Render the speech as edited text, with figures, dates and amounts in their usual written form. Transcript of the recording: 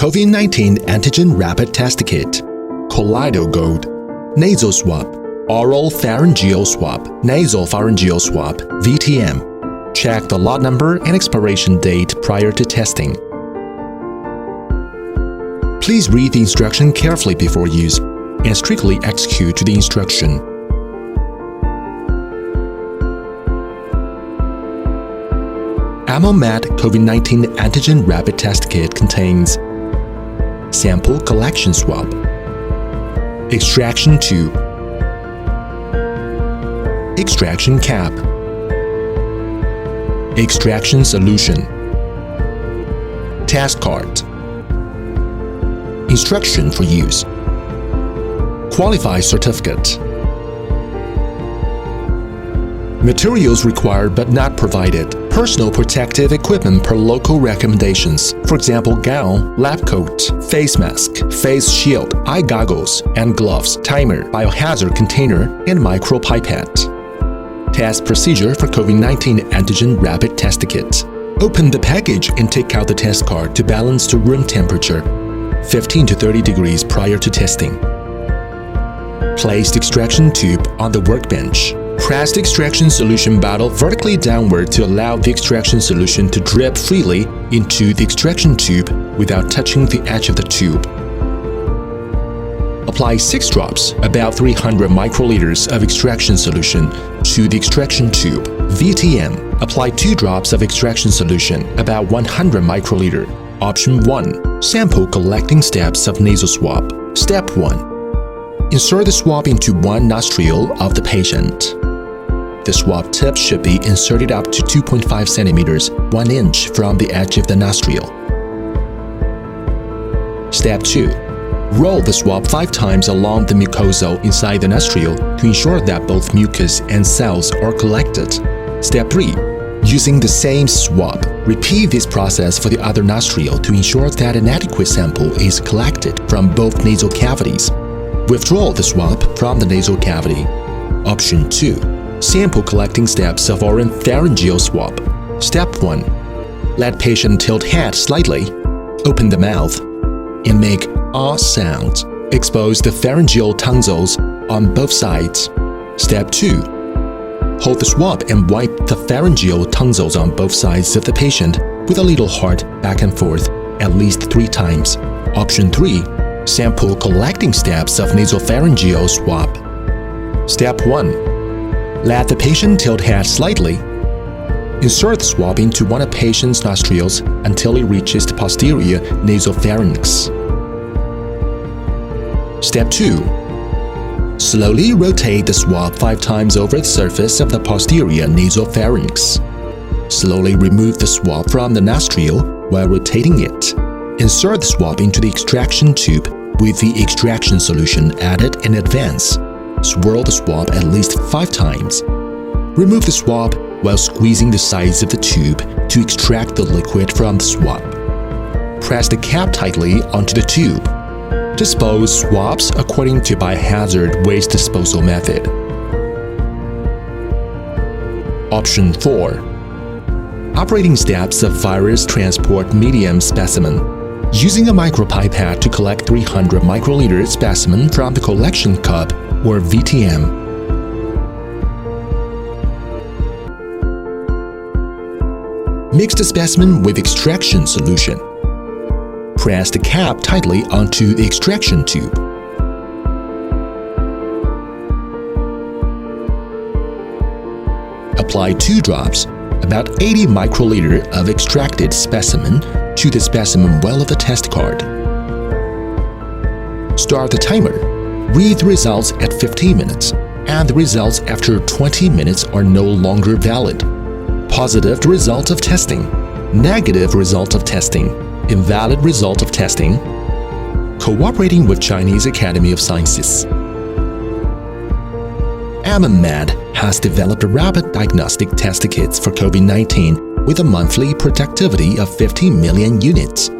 COVID-19 Antigen Rapid Test Kit, Kaleido Gold, Nasal Swab, Oral Pharyngeal Swab, Nasopharyngeal Swab, VTM. Check the lot number and expiration date prior to testing. Please read the instruction carefully before use and strictly execute the instruction. AmonMed COVID-19 Antigen Rapid Test Kit contains sample collection swab, extraction tube, extraction cap, extraction solution, test card, instruction for use, qualified certificate, materials required but not provided, personal protective equipment per local recommendations, for example gown, lab coat, face mask, face shield, eye goggles and gloves, timer, biohazard container, and micropipette. Test procedure for COVID-19 Antigen Rapid Test Kit. Open the package and take out the test card to balance to room temperature, 15 to 30 degrees prior to testing. Place the extraction tube on the workbench. Press the extraction solution bottle vertically downward to allow the extraction solution to drip freely into the extraction tube without touching the edge of the tube. Apply 6 drops, about 300 microliters of extraction solution, to the extraction tube. VTM. Apply 2 drops of extraction solution, about 100 microliter. Option 1. Sample collecting steps of nasal swab. Step 1. Insert the swab into one nostril of the patient. The swab tip should be inserted up to 2.5 centimeters, 1 inch from the edge of the nostril. Step 2. Roll the swab 5 times along the mucosa inside the nostril to ensure that both mucus and cells are collected. Step 3. Using the same swab, repeat this process for the other nostril to ensure that an adequate sample is collected from both nasal cavities. Withdraw the swab from the nasal cavity. Option 2. Sample collecting steps of oropharyngeal swab. Step 1. Let patient tilt head slightly, open the mouth, and make ah sounds. Expose the pharyngeal tonsils on both sides. Step 2. Hold the swab and wipe the pharyngeal tonsils on both sides of the patient with a little heart back and forth at least 3 times. Option 3. Sample collecting steps of nasopharyngeal swab. Step 1. Let the patient tilt head slightly. Insert the swab into one of the patient's nostrils until it reaches the posterior nasopharynx. Step 2. Slowly rotate the swab 5 times over the surface of the posterior nasopharynx. Slowly remove the swab from the nostril while rotating it. Insert the swab into the extraction tube with the extraction solution added in advance. Swirl the swab at least 5 times. Remove the swab while squeezing the sides of the tube to extract the liquid from the swab. Press the cap tightly onto the tube. Dispose swabs according to biohazard waste disposal method. Option 4. Operating steps of virus transport medium specimen. Using a micropipette to collect 300 microliter specimen from the collection cup or VTM. Mix the specimen with extraction solution. Press the cap tightly onto the extraction tube. Apply 2 drops, about 80 microliter of extracted specimen to the specimen well of the test card. Start the timer. Read the results at 15 minutes, and the results after 20 minutes are no longer valid. Positive result of testing, negative result of testing, invalid result of testing. Cooperating with Chinese Academy of Sciences. AmonMed has developed rapid diagnostic test kits for COVID-19 with a monthly productivity of 15 million units.